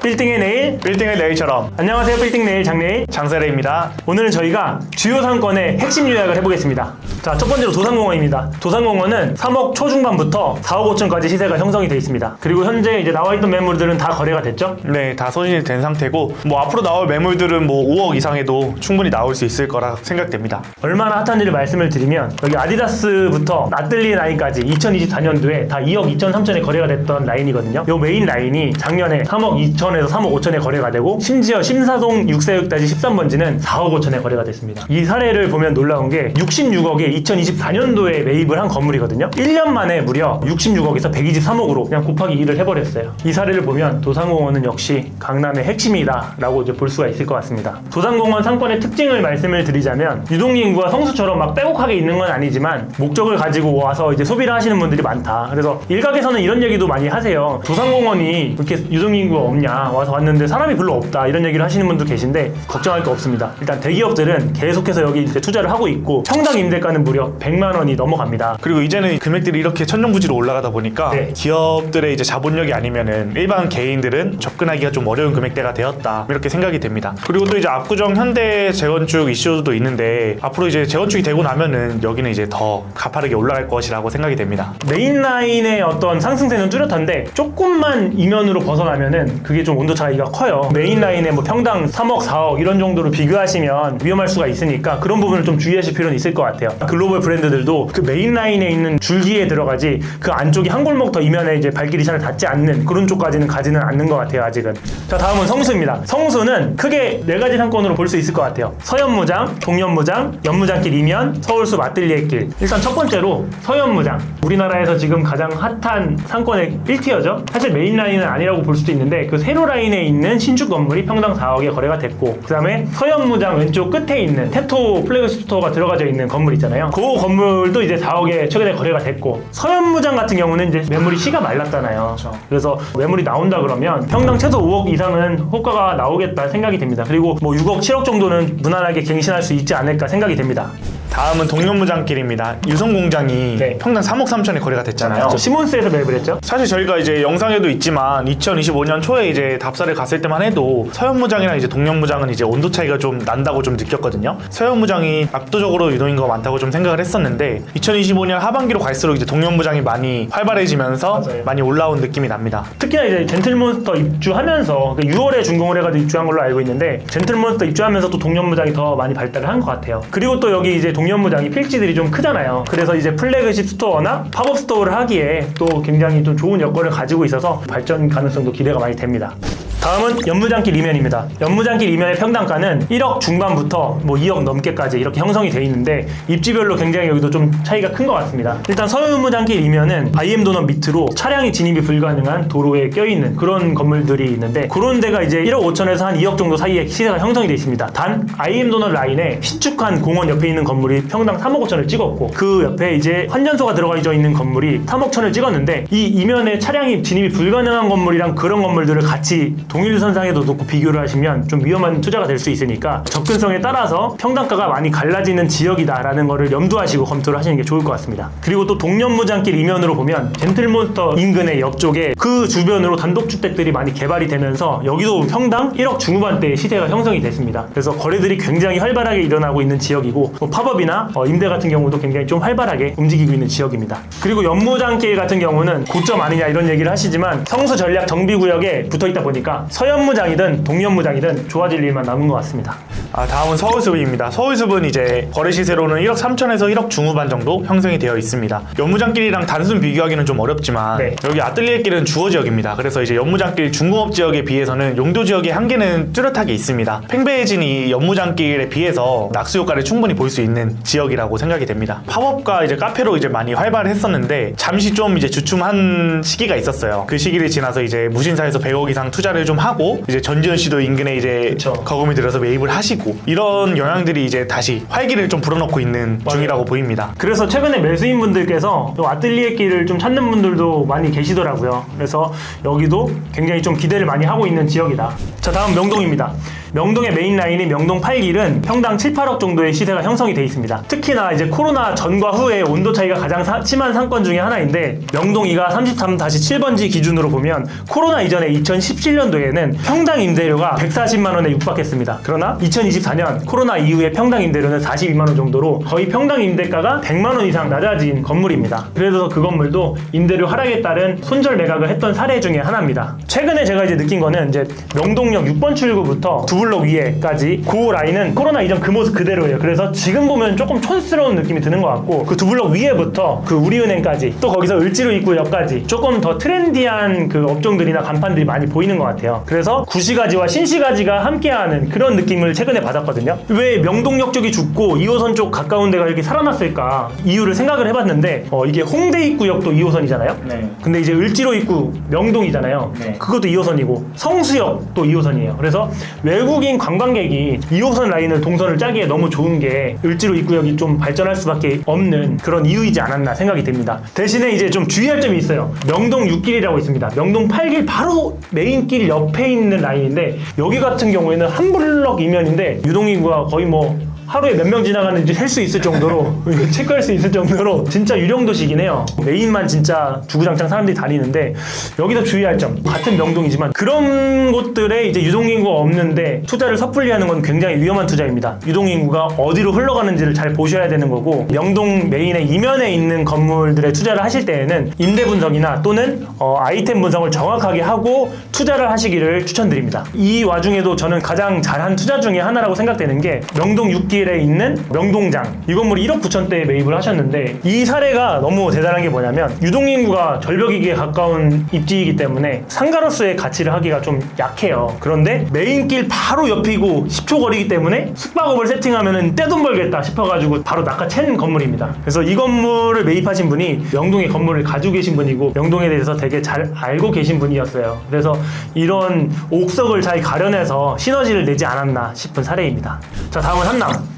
빌딩의 내일, 빌딩의 내일처럼. 안녕하세요. 빌딩 내일 장내일 장세래입니다. 오늘은 저희가 주요 상권의 핵심 요약을 해보겠습니다. 자, 첫 번째로 도산공원입니다. 도산공원은 3억 초중반부터 4억 5천까지 시세가 형성이 되어 있습니다. 그리고 현재 이제 나와있던 매물들은 다 거래가 됐죠? 네, 다 소진이 된 상태고 뭐 앞으로 나올 매물들은 뭐 5억 이상에도 충분히 나올 수 있을 거라 생각됩니다. 얼마나 핫한지를 말씀을 드리면 여기 아디다스부터 나틀리 라인까지 2024년도에 다 2억 2천 3천에 거래가 됐던 라인이거든요. 이 메인 라인이 작년에 3억 2천에서 3억 5천에 거래가 되고 심지어 심사동 6세역까지 13번지는 4억 5천에 거래가 됐습니다. 이 사례를 보면 놀라운 게 66억에 2024년도에 매입을 한 건물이거든요. 1년 만에 무려 66억에서 123억으로 그냥 곱하기 2를 해버렸어요. 이 사례를 보면 도산공원은 역시 강남의 핵심이다 라고 이제 볼 수가 있을 것 같습니다. 도산공원 상권의 특징을 말씀을 드리자면 유동인구가 성수처럼 막 빼곡하게 있는 건 아니지만 목적을 가지고 와서 이제 소비를 하시는 분들이 많다. 그래서 일각에서는 이런 얘기도 많이 하세요. 도산공원이 이렇게 유동인구가 없냐, 와서 왔는데 사람이 별로 없다, 이런 얘기를 하시는 분도 계신데 걱정할 거 없습니다. 일단 대기업들은 계속해서 여기 이제 투자를 하고 있고 평당 임대가는 무려 100만 원이 넘어갑니다. 그리고 이제는 금액들이 이렇게 천정부지로 올라가다 보니까 네. 기업들의 이제 자본력이 아니면은 일반 개인들은 접근하기가 좀 어려운 금액대가 되었다, 이렇게 생각이 됩니다. 그리고 또 이제 압구정 현대 재건축 이슈도 있는데 앞으로 이제 재건축이 되고 나면은 여기는 이제 더 가파르게 올라갈 것이라고 생각이 됩니다. 메인 라인의 어떤 상승세는 뚜렷한데 조금만 이면으로 벗어나면은 그게 좀 온도 차이가 커요. 메인 라인에 뭐 평당 3억, 4억 이런 정도로 비교하시면 위험할 수가 있으니까 그런 부분을 좀 주의하실 필요는 있을 것 같아요. 글로벌 브랜드들도 그 메인 라인에 있는 줄기에 들어가지 그 안쪽이 한 골목 더 이면에 이제 발길이 잘 닿지 않는 그런 쪽까지는 가지는 않는 것 같아요, 아직은. 자, 다음은 성수입니다. 성수는 크게 4가지 상권으로 볼 수 있을 것 같아요. 서연무장, 동연무장, 연무장길 이면, 서울숲 아뜰리에길. 일단 첫 번째로 서연무장. 우리나라에서 지금 가장 핫한 상권의 1티어죠. 사실 메인 라인은 아니라고 볼 수도 있는데 그 세로 라인에 있는 신축 건물이 평당 4억에 거래가 됐고, 그 다음에 서연무장 왼쪽 끝에 있는 테토 플래그십 스토어가 들어가져 있는 건물 있잖아요. 그 건물도 이제 4억에 최근에 거래가 됐고, 서연무장 같은 경우는 이제 매물이 씨가 말랐잖아요. 그래서 매물이 나온다 그러면 평당 최소 5억 이상은 호가가 나오겠다 생각이 됩니다. 그리고 뭐 6억, 7억 정도는 무난하게 갱신할 수 있지 않을까 생각이 됩니다. 다음은 동연무장길입니다. 유성공장이 네. 평당 3억 3천에 거래가 됐잖아요. 시몬스에서 매입을 했죠. 사실 저희가 이제 영상에도 있지만 2025년 초에 이제 답사를 갔을 때만 해도 서현무장이랑 이제 동연무장은 이제 온도 차이가 좀 난다고 좀 느꼈거든요. 서현무장이 압도적으로 유동인구가 많다고 좀 생각을 했었는데 2025년 하반기로 갈수록 이제 동연무장이 많이 활발해지면서 맞아요. 많이 올라온 느낌이 납니다. 특히나 이제 젠틀몬스터 입주하면서 6월에 준공을 해가지고 입주한 걸로 알고 있는데 젠틀몬스터 입주하면서 또 동연무장이 더 많이 발달을 한 것 같아요. 그리고 또 여기 이제 동연무장이 필지들이 좀 크잖아요. 그래서 이제 플래그십 스토어나 팝업 스토어를 하기에 또 굉장히 좀 좋은 여건을 가지고 있어서 발전 가능성도 기대가 많이 됩니다. 다음은 연무장길 이면입니다. 연무장길 이면의 평당가는 1억 중반부터 뭐 2억 넘게까지 이렇게 형성이 돼 있는데 입지별로 굉장히 여기도 좀 차이가 큰 것 같습니다. 일단 서연무장길 이면은 IM 도넛 밑으로 차량이 진입이 불가능한 도로에 껴있는 그런 건물들이 있는데 그런 데가 이제 1억 5천에서 한 2억 정도 사이에 시세가 형성이 돼 있습니다. 단 IM 도넛 라인에 신축한 공원 옆에 있는 건물이 평당 3억 5천을 찍었고 그 옆에 이제 환전소가 들어가져 있는 건물이 3억 천을 찍었는데 이 이면에 차량이 진입이 불가능한 건물이랑 그런 건물들을 같이 동일선상에도 놓고 비교를 하시면 좀 위험한 투자가 될 수 있으니까 접근성에 따라서 평당가가 많이 갈라지는 지역이다라는 거를 염두하시고 검토를 하시는 게 좋을 것 같습니다. 그리고 또 동연무장길 이면으로 보면 젠틀몬스터 인근의 옆쪽에 그 주변으로 단독주택들이 많이 개발이 되면서 여기도 평당 1억 중후반대의 시세가 형성이 됐습니다. 그래서 거래들이 굉장히 활발하게 일어나고 있는 지역이고 뭐 팝업이나 임대 같은 경우도 굉장히 좀 활발하게 움직이고 있는 지역입니다. 그리고 연무장길 같은 경우는 고점 아니냐 이런 얘기를 하시지만 성수 전략 정비구역에 붙어있다 보니까 서연무장이든 동연무장이든 좋아질 일만 남은 것 같습니다. 다음은 서울숲입니다. 서울숲은 이제 거래 시세로는 1억 3천에서 1억 중후반 정도 형성이 되어 있습니다. 연무장길이랑 단순 비교하기는 좀 어렵지만 네. 여기 아뜰리에길은 주거 지역입니다. 그래서 이제 연무장길 중공업 지역에 비해서는 용도 지역의 한계는 뚜렷하게 있습니다. 팽배해진 이 연무장길에 비해서 낙수 효과를 충분히 볼 수 있는 지역이라고 생각이 됩니다. 팝업과 이제 카페로 이제 많이 활발했었는데 잠시 좀 이제 주춤한 시기가 있었어요. 그 시기를 지나서 이제 무신사에서 100억 이상 투자를 좀 하고 이제 전지현 씨도 인근에 이제 그쵸. 거금이 들어서 매입을 하시고 이런 영향들이 이제 다시 활기를 좀 불어넣고 있는 맞아요. 중이라고 보입니다. 그래서 최근에 매수인분들께서 아뜰리에 길을 좀 찾는 분들도 많이 계시더라고요. 그래서 여기도 굉장히 좀 기대를 많이 하고 있는 지역이다. 자, 다음 명동입니다. 명동의 메인 라인인 명동 8길은 평당 7, 8억 정도의 시세가 형성이 돼 있습니다. 특히나 이제 코로나 전과 후에 온도 차이가 가장 심한 상권 중에 하나인데 명동 2가 33-7번지 기준으로 보면 코로나 이전에 2017년도에는 평당 임대료가 140만 원에 육박했습니다. 그러나 2024년 코로나 이후에 평당 임대료는 42만 원 정도로 거의 평당 임대가가 100만 원 이상 낮아진 건물입니다. 그래서 그 건물도 임대료 하락에 따른 손절 매각을 했던 사례 중에 하나입니다. 최근에 제가 이제 느낀 거는 이제 명동역 6번 출구부터 두 블록 위에까지 그 라인은 코로나 이전 그 모습 그대로예요. 그래서 지금 보면 조금 촌스러운 느낌이 드는 것 같고 그 두 블록 위에부터 그 우리은행까지 또 거기서 을지로 입구역까지 조금 더 트렌디한 그 업종들이나 간판들이 많이 보이는 것 같아요. 그래서 구시가지와 신시가지가 함께하는 그런 느낌을 최근에 받았거든요. 왜 명동역 쪽이 죽고 2호선 쪽 가까운 데가 이렇게 살아났을까 이유를 생각을 해봤는데 이게 홍대 입구역도 2호선이잖아요. 네. 근데 이제 을지로 입구 명동이잖아요. 네. 그것도 2호선이고 성수역도 2호선이에요. 그래서 외국인 관광객이 2호선 라인을 동선을 짜기에 너무 좋은 게 을지로 입구역이 좀 발전할 수밖에 없는 그런 이유이지 않았나 생각이 됩니다. 대신에 이제 좀 주의할 점이 있어요. 명동 6길이라고 있습니다. 명동 8길 바로 메인길 옆에 있는 라인인데 여기 같은 경우에는 한 블럭 이면인데 유동인구가 거의 뭐 하루에 몇 명 지나가는지 셀 수 있을 정도로 체크할 수 있을 정도로 진짜 유령도시긴 해요. 메인만 진짜 주구장창 사람들이 다니는데 여기서 주의할 점 같은 명동이지만 그런 곳들에 이제 유동인구가 없는데 투자를 섣불리 하는 건 굉장히 위험한 투자입니다. 유동인구가 어디로 흘러가는지를 잘 보셔야 되는 거고 명동 메인의 이면에 있는 건물들에 투자를 하실 때에는 임대 분석이나 또는 아이템 분석을 정확하게 하고 투자를 하시기를 추천드립니다. 이 와중에도 저는 가장 잘한 투자 중에 하나라고 생각되는 게 명동 6길 에 있는 명동장 이 건물이 1억 9천대에 매입을 하셨는데 이 사례가 너무 대단한 게 뭐냐면 유동인구가 절벽이기에 가까운 입지이기 때문에 상가로서의 가치를 하기가 좀 약해요. 그런데 메인길 바로 옆이고 10초 거리이기 때문에 숙박업을 세팅하면 떼돈 벌겠다 싶어가지고 바로 낚아챈 건물입니다. 그래서 이 건물을 매입하신 분이 명동의 건물을 가지고 계신 분이고 명동에 대해서 되게 잘 알고 계신 분이었어요. 그래서 이런 옥석을 잘 가려내서 시너지를 내지 않았나 싶은 사례입니다. 자, 다음은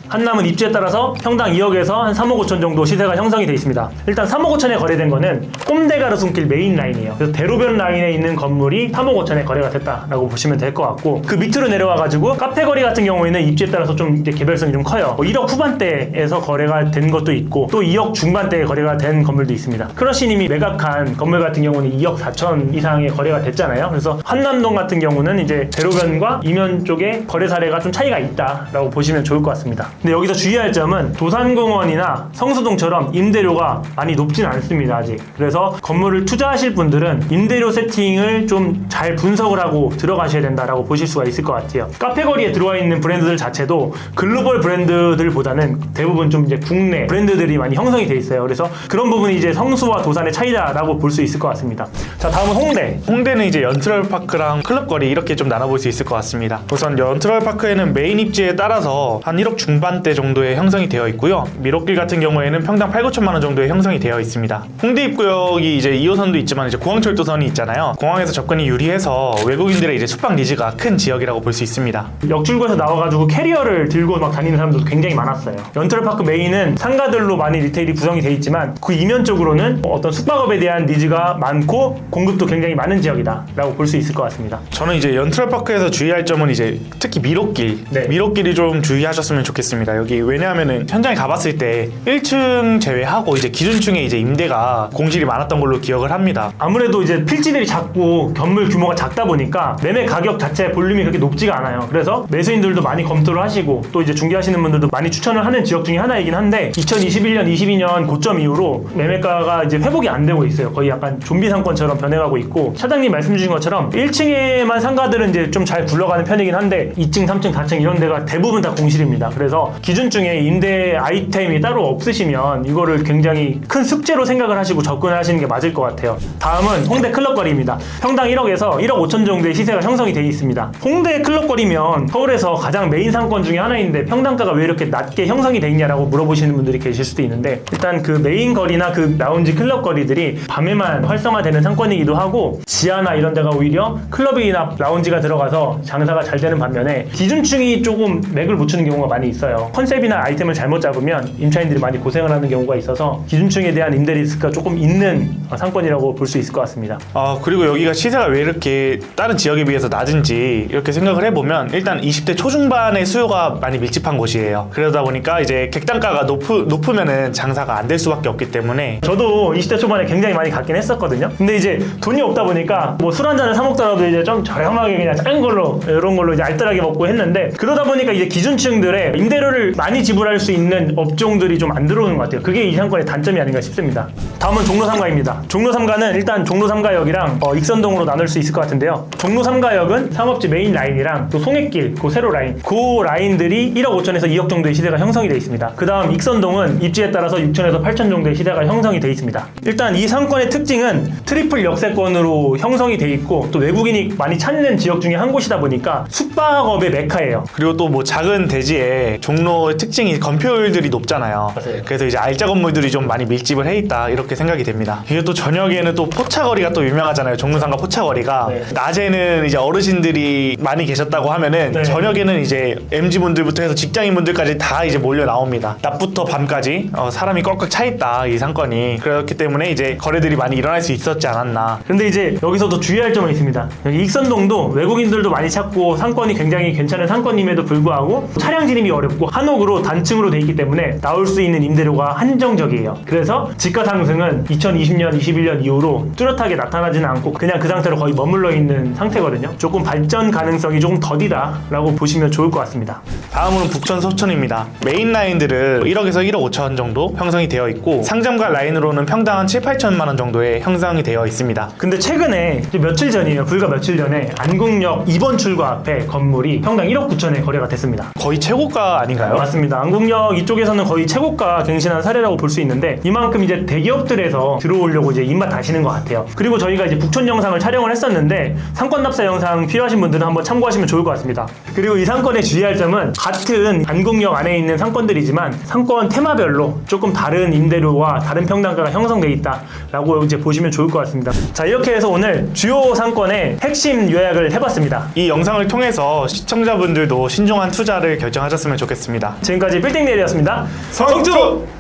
한남은 입지에 따라서 평당 2억에서 한 3억 5천 정도 시세가 형성이 되어 있습니다. 일단 3억 5천에 거래된 거는 꼼대가로순길 메인 라인이에요. 그래서 대로변 라인에 있는 건물이 3억 5천에 거래가 됐다라고 보시면 될 것 같고 그 밑으로 내려와가지고 카페거리 같은 경우에는 입지에 따라서 좀 이제 개별성이 좀 커요. 1억 후반대에서 거래가 된 것도 있고 또 2억 중반대에 거래가 된 건물도 있습니다. 크러쉬님이 매각한 건물 같은 경우는 2억 4천 이상의 거래가 됐잖아요. 그래서 한남동 같은 경우는 이제 대로변과 이면 쪽에 거래 사례가 좀 차이가 있다라고 보시면 좋을 것 같습니다. 근데 여기서 주의할 점은 도산공원이나 성수동처럼 임대료가 많이 높진 않습니다, 아직. 그래서 건물을 투자하실 분들은 임대료 세팅을 좀 잘 분석을 하고 들어가셔야 된다라고 보실 수가 있을 것 같아요. 카페거리에 들어와 있는 브랜드들 자체도 글로벌 브랜드들보다는 대부분 좀 이제 국내 브랜드들이 많이 형성이 돼 있어요. 그래서 그런 부분이 이제 성수와 도산의 차이다라고 볼 수 있을 것 같습니다. 자, 다음은 홍대. 홍대는 이제 연트럴파크랑 클럽거리 이렇게 좀 나눠볼 수 있을 것 같습니다. 우선 연트럴파크에는 메인 입지에 따라서 한 1억 중반대 정도의 형성이 되어 있고요. 미로길 같은 경우에는 평당 8, 9천만 원 정도의 형성이 되어 있습니다. 홍대 입구역이 이제 2호선도 있지만 이제 공항철도선이 있잖아요. 공항에서 접근이 유리해서 외국인들의 이제 숙박 니즈가 큰 지역이라고 볼 수 있습니다. 역출구에서 나와가지고 캐리어를 들고 막 다니는 사람들도 굉장히 많았어요. 연트럴파크 메인은 상가들로 많이 리테일이 구성이 돼 있지만 그 이면 쪽으로는 어떤 숙박업에 대한 니즈가 많고 공급도 굉장히 많은 지역이다라고 볼 수 있을 것 같습니다. 저는 이제 연트럴파크에서 주의할 점은 이제 특히 미로길, 네. 미로길이 좀 주의하셨으면 좋겠습니다. 여기 왜냐하면은 현장에 가봤을 때 1층 제외하고 이제 기준층에 이제 임대가 공실이 많았던 걸로 기억을 합니다. 아무래도 이제 필지들이 작고 건물 규모가 작다 보니까 매매 가격 자체 볼륨이 그렇게 높지가 않아요. 그래서 매수인들도 많이 검토를 하시고 또 이제 중개하시는 분들도 많이 추천을 하는 지역 중에 하나이긴 한데 2021년, 22년 고점 이후로 매매가가 이제 회복이 안 되고 있어요. 거의 약간 좀비 상권처럼 변해가고 있고 차장님 말씀 주신 것처럼 1층에만 상가들은 이제 좀 잘 굴러가는 편이긴 한데 2층, 3층, 4층 이런 데가 대부분 다 공실입니다. 그래서 기준층에 임대 아이템이 따로 없으시면 이거를 굉장히 큰 숙제로 생각을 하시고 접근을 하시는 게 맞을 것 같아요. 다음은 홍대 클럽거리입니다. 평당 1억에서 1억 5천 정도의 시세가 형성이 되어 있습니다. 홍대 클럽거리면 서울에서 가장 메인 상권 중에 하나인데 평당가가 왜 이렇게 낮게 형성이 되어 있냐라고 물어보시는 분들이 계실 수도 있는데 일단 그 메인 거리나 그 라운지 클럽 거리들이 밤에만 활성화되는 상권이기도 하고 지하나 이런 데가 오히려 클럽이나 라운지가 들어가서 장사가 잘 되는 반면에 기준층이 조금 맥을 못 추는 경우가 많이 있어요. 있어요. 컨셉이나 아이템을 잘못 잡으면 임차인들이 많이 고생을 하는 경우가 있어서 기준층에 대한 임대 리스크가 조금 있는 상권이라고 볼 수 있을 것 같습니다. 그리고 여기가 시세가 왜 이렇게 다른 지역에 비해서 낮은지 이렇게 생각을 해보면 일단 20대 초중반의 수요가 많이 밀집한 곳이에요. 그러다 보니까 이제 객단가가 높으면은 장사가 안 될 수밖에 없기 때문에 저도 20대 초반에 굉장히 많이 갔긴 했었거든요. 근데 이제 돈이 없다 보니까 뭐 술 한 잔을 사 먹더라도 이제 좀 저렴하게 그냥 작은 걸로 이런 걸로 이제 알뜰하게 먹고 했는데 그러다 보니까 이제 기준층들의 임대료를 많이 지불할 수 있는 업종들이 좀 안 들어오는 것 같아요. 그게 이 상권의 단점이 아닌가 싶습니다. 다음은 종로 3가입니다. 종로 3가는 일단 종로 3가역이랑 익선동으로 나눌 수 있을 것 같은데요. 종로 3가역은 상업지 메인 라인이랑 또 송해길, 그 세로 라인, 그 라인들이 1억 5천에서 2억 정도의 시세가 형성이 되어 있습니다. 그 다음 익선동은 입지에 따라서 6천에서 8천 정도의 시세가 형성이 되어 있습니다. 일단 이 상권의 특징은 트리플 역세권으로 형성이 되어 있고 또 외국인이 많이 찾는 지역 중에 한 곳이다 보니까 숙박업의 메카예요. 그리고 또 뭐 작은 대지에 종로의 특징이 건폐율들이 높잖아요. 맞아요. 그래서 이제 알짜 건물들이 좀 많이 밀집을 해 있다 이렇게 생각이 됩니다. 이게 또 저녁에는 또 포차거리가 또 유명하잖아요. 종로상가 포차거리가. 네. 낮에는 이제 어르신들이 많이 계셨다고 하면은 네. 저녁에는 이제 MZ분들부터 해서 직장인분들까지 다 이제 몰려 나옵니다. 낮부터 밤까지 사람이 꽉꽉 차 있다 이 상권이. 그렇기 때문에 이제 거래들이 많이 일어날 수 있었지 않았나. 근데 이제 여기서도 주의할 점은 있습니다. 여기 익선동도 외국인들도 많이 찾고 상권이 굉장히 괜찮은 상권임에도 불구하고 차량 진입이 어렵고 한옥으로 단층으로 돼 있기 때문에 나올 수 있는 임대료가 한정적이에요. 그래서 집가 상승은 2020년, 21년 이후로 뚜렷하게 나타나지는 않고 그냥 그 상태로 거의 머물러 있는 상태거든요. 조금 발전 가능성이 조금 더디다라고 보시면 좋을 것 같습니다. 다음으로는 북촌 서촌입니다. 메인 라인들은 1억에서 1억 5천 정도 형성이 되어 있고 상점가 라인으로는 평당 한 7, 8천만 원 정도의 형성이 되어 있습니다. 근데 최근에 며칠 전이에요. 불과 며칠 전에 안국역 2번 출구 앞에 건물이 평당 1억 9천에 거래가 됐습니다. 거의 최고가 아닌가요? 맞습니다. 안국역 이쪽에서는 거의 최고가 갱신한 사례라고 볼 수 있는데 이만큼 이제 대기업들에서 들어오려고 이제 입맛 다시는 것 같아요. 그리고 저희가 이제 북촌 영상을 촬영을 했었는데 상권 답사 영상 필요하신 분들은 한번 참고하시면 좋을 것 같습니다. 그리고 이 상권에 주의할 점은 같은 안국역 안에 있는 상권들이지만 상권 테마별로 조금 다른 임대료와 다른 평당가가 형성돼 있다라고 이제 보시면 좋을 것 같습니다. 자, 이렇게 해서 오늘 주요 상권의 핵심 요약을 해봤습니다. 이 영상을 통해서 시청자분들도 신중한 투자를 결정하셨으면 좋겠습니다. 지금까지 빌딩 내일이었습니다. 성투!